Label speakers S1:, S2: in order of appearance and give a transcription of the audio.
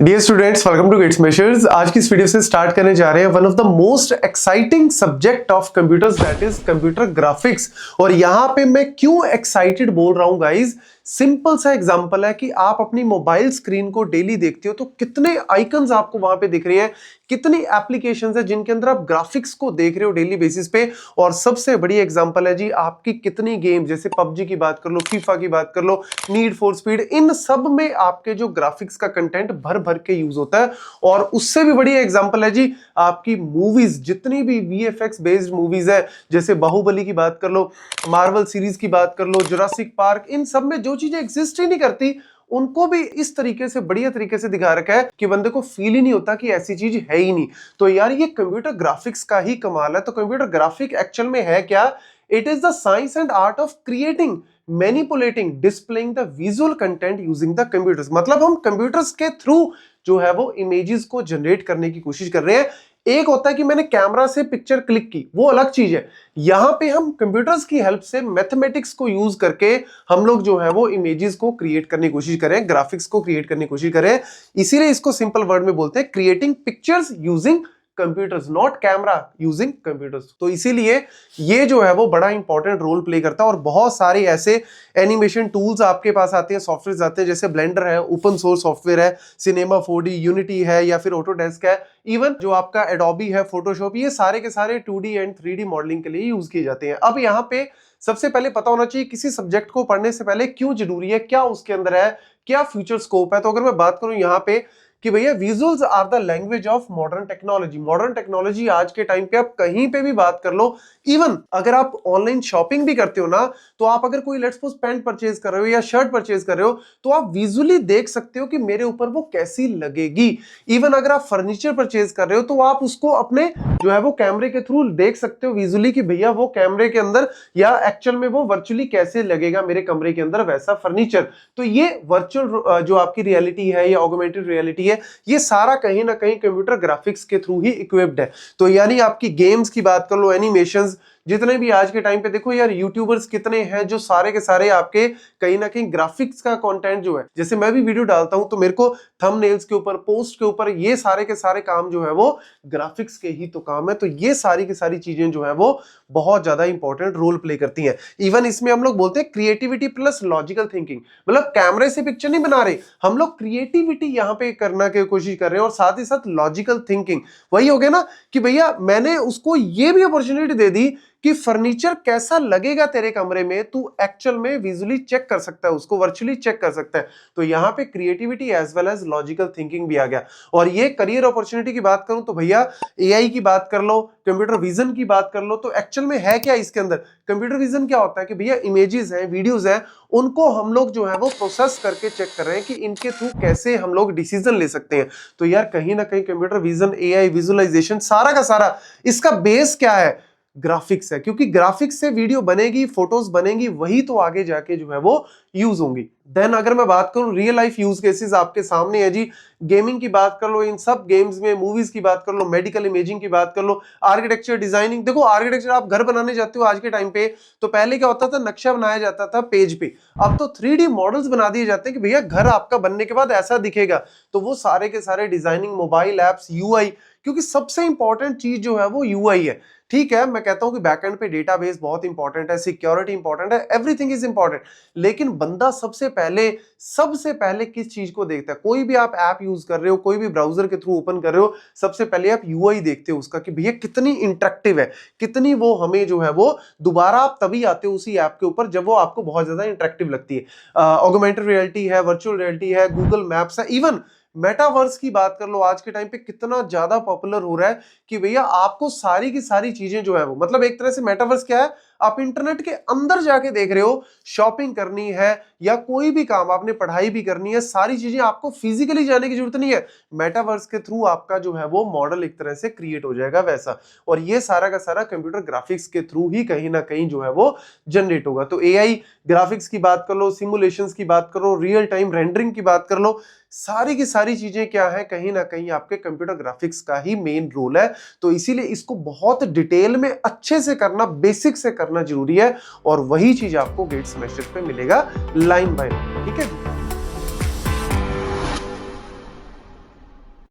S1: Dear students, welcome to Gate Smashers. आज की इस वीडियो से स्टार्ट करने जा रहे हैं one of the most exciting subject of computers, that is computer graphics. और यहां पे मैं क्यों एक्साइटेड बोल रहा हूं गाइज, सिंपल सा एग्जांपल है कि आप अपनी मोबाइल स्क्रीन को डेली देखते हो तो कितने आइकन्स आपको वहां पे दिख रहे हैं, कितनी एप्लीकेशंस है जिनके अंदर आप ग्राफिक्स को देख रहे हो डेली बेसिस पे। और सबसे बड़ी एग्जांपल है जी आपकी कितनी गेम, जैसे पबजी की बात कर लो, फीफा की बात कर लो, नीड फॉर स्पीड, इन सब में आपके जो ग्राफिक्स का कंटेंट भर भर के यूज होता है। और उससे भी बड़ी एग्जांपल है जी आपकी मूवीज, जितनी भी वीएफएक्स बेस्ड मूवीज है, जैसे बाहुबली की बात कर लो, मार्वल सीरीज की बात कर लो, जुरासिक पार्क, इन सब में जो चीजें एग्जिस्ट ही नहीं करती उनको भी इस तरीके से बढ़िया तरीके से दिखा रखा है कि बंदे को फील ही नहीं होता कि ऐसी चीज है ही नहीं। तो यार ये कंप्यूटर ग्राफिक्स का ही कमाल है। तो कंप्यूटर ग्राफिक एक्चुअल में है क्या? It is the science and art of creating, manipulating, displaying the visual content using the computers. मतलब हम कंप्यूटर्स के थ्रू जो है वो इमेजेस को जनरेट करने की कोशिश कर रहे हैं। एक होता है कि मैंने कैमरा से पिक्चर क्लिक की, वो अलग चीज है। यहां पे हम कंप्यूटर्स की हेल्प से मैथमेटिक्स को यूज करके हम लोग जो है वो इमेजेस को क्रिएट करने की कोशिश करें, ग्राफिक्स को क्रिएट करने की कोशिश करें। इसीलिए इसको सिंपल वर्ड में बोलते हैं creating pictures using computers, not camera using computers. तो इसीलिए ये जो है वो बड़ा इंपॉर्टेंट रोल प्ले करता है। और बहुत सारे ऐसे एनिमेशन टूल्स आपके पास आते हैं, सॉफ्टवेयर आते हैं, जैसे ब्लेंडर है, ओपन सोर्स सॉफ्टवेयर है, सिनेमा 4D, यूनिटी है, या फिर ऑटोडेस्क है, इवन जो आपका एडोबी है, फोटोशॉप, ये सारे के सारे 2D एंड 3D मॉडलिंग के लिए यूज किए जाते हैं। अब यहाँ पे सबसे पहले पता होना चाहिए किसी सब्जेक्ट को पढ़ने से पहले क्यों जरूरी है, क्या उसके अंदर है, क्या फ्यूचर स्कोप है। तो अगर मैं बात करूं यहाँ पे कि भैया visuals are the language of modern technology. Modern technology आज के टाइम पे आप कहीं पे भी बात कर लो, इवन अगर आप ऑनलाइन शॉपिंग भी करते हो ना, तो आप अगर कोई लेट्स सपोज पैंट परचेज कर रहे हो या शर्ट परचेज कर रहे हो, तो आप विजुअली देख सकते हो कि मेरे ऊपर वो कैसी लगेगी। इवन अगर आप फर्नीचर परचेज कर रहे हो तो आप उसको अपने जो है वो कैमरे के थ्रू देख सकते हो विजुअली कि भैया वो कैमरे के अंदर या एक्चुअल में वो वर्चुअली कैसे लगेगा मेरे कमरे के अंदर वैसा फर्नीचर। तो ये वर्चुअल जो आपकी रियलिटी है या ऑगमेंटेड रियलिटी है, ये सारा कहीं ना कहीं कंप्यूटर ग्राफिक्स के थ्रू ही इक्विप्ड है। तो यानी आपकी गेम्स की बात कर लो, एनिमेशंस, जितने भी आज के टाइम पे देखो यार यूट्यूबर्स कितने हैं जो सारे के सारे आपके कहीं ना कहीं ग्राफिक्स का कंटेंट जो है, जैसे मैं भी वीडियो डालता हूं तो मेरे को थंबनेल्स के ऊपर, पोस्ट के ऊपर, ये सारे के सारे काम जो है वो ग्राफिक्स के ही तो काम है। तो ये सारी की सारी चीजें जो है वो बहुत ज्यादा इंपॉर्टेंट रोल प्ले करती हैं। इवन इसमें हम लोग बोलते हैं क्रिएटिविटी प्लस लॉजिकल थिंकिंग। मतलब कैमरे से पिक्चर नहीं बना रहे हम लोग, क्रिएटिविटी यहाँ पे करने की कोशिश कर रहे हैं और साथ ही साथ लॉजिकल थिंकिंग। वही हो गया ना कि भैया मैंने उसको ये भी अपॉर्चुनिटी दे दी कि फर्नीचर कैसा लगेगा तेरे कमरे में, तू एक्चुअल में विजुअली चेक कर सकता है, उसको वर्चुअली चेक कर सकता है। तो यहाँ पे creativity as well as logical thinking भी आ गया। और ये करियर अपॉर्चुनिटी की बात करूं तो भैया एआई की बात कर लो, कंप्यूटर विजन की बात कर लो, तो एक्चुअल में है क्या इसके अंदर? कंप्यूटर विजन क्या होता है कि भैया इमेजेस हैं, वीडियोस हैं, उनको हम लोग जो है वो प्रोसेस करके चेक कर रहे हैं कि इनके थ्रू कैसे हम लोग डिसीजन ले सकते हैं। तो यार कहीं ना कहीं कंप्यूटर विजन, एआई, विजुअलाइजेशन, सारा का सारा इसका बेस क्या है? ग्राफिक्स है। क्योंकि ग्राफिक्स से वीडियो बनेगी, फोटोज बनेगी, वही तो आगे जाके जो है वो यूज होंगी। देन अगर मैं बात करूं रियल लाइफ यूज केसेस आपके सामने है जी, गेमिंग की बात कर लो, इन सब गेम्स में, मूवीज की बात कर लो, मेडिकल इमेजिंग की बात कर लो, आर्किटेक्चर, डिजाइनिंग। देखो आर्किटेक्चर आप घर बनाने जाते हो आज के टाइम पे, तो पहले क्या होता था, नक्शा बनाया जाता था पेज पे, अब तो 3D मॉडल्स बना दिए जाते हैं कि भैया घर आपका बनने के बाद ऐसा दिखेगा। तो वो सारे के सारे डिजाइनिंग, मोबाइल एप्स, यूआई, क्योंकि सबसे इंपॉर्टेंट चीज जो है वो यूआई है। ठीक है, मैं कहता हूं कि बैकएंड पे डेटाबेस बहुत इंपॉर्टेंट है, सिक्योरिटी इंपॉर्टेंट है, एवरीथिंग इज इंपॉर्टेंट, लेकिन बंदा सबसे पहले किस चीज को देखता है? कोई भी आप ऐप यूज कर रहे हो, कोई भी ब्राउजर के थ्रू ओपन कर रहे हो, सबसे पहले आप यूआई देखते हो उसका कि भैया कितनी इंटरेक्टिव है, कितनी वो हमें जो है वो दोबारा आप तभी आते हो उसी ऐप के ऊपर जब वो आपको बहुत ज्यादा इंटरेक्टिव लगती है। ऑगमेंटेड रियलिटी है, वर्चुअल रियलिटी है, गूगल मैप्स है, इवन मेटावर्स की बात कर लो, आज के टाइम पे कितना ज्यादा पॉपुलर हो रहा है कि भैया आपको सारी की सारी चीजें जो है वो, मतलब एक तरह से मेटावर्स क्या है, आप इंटरनेट के अंदर जाके देख रहे हो, शॉपिंग करनी है या कोई भी काम, आपने पढ़ाई भी करनी है, सारी चीजें आपको फिजिकली जाने की जरूरत नहीं है, मेटावर्स के थ्रू आपका जो है वो मॉडल एक तरह से क्रिएट हो जाएगा वैसा। और ये सारा का सारा कंप्यूटर ग्राफिक्स के थ्रू ही कहीं ना कहीं जो है वो जनरेट होगा। तो एआई ग्राफिक्स की बात कर लो, सिमुलेशंस की बात करो, रियल टाइम रेंडरिंग की बात कर लो, सारी की सारी चीजें क्या है, कहीं ना कहीं आपके कंप्यूटर ग्राफिक्स का ही मेन रोल है। तो इसीलिए इसको बहुत डिटेल में अच्छे से करना, बेसिक से करना जरूरी है, और वही चीज आपको गेट्स सेमेस्टर पे मिलेगा लाइन बाय लाइन। ठीक है।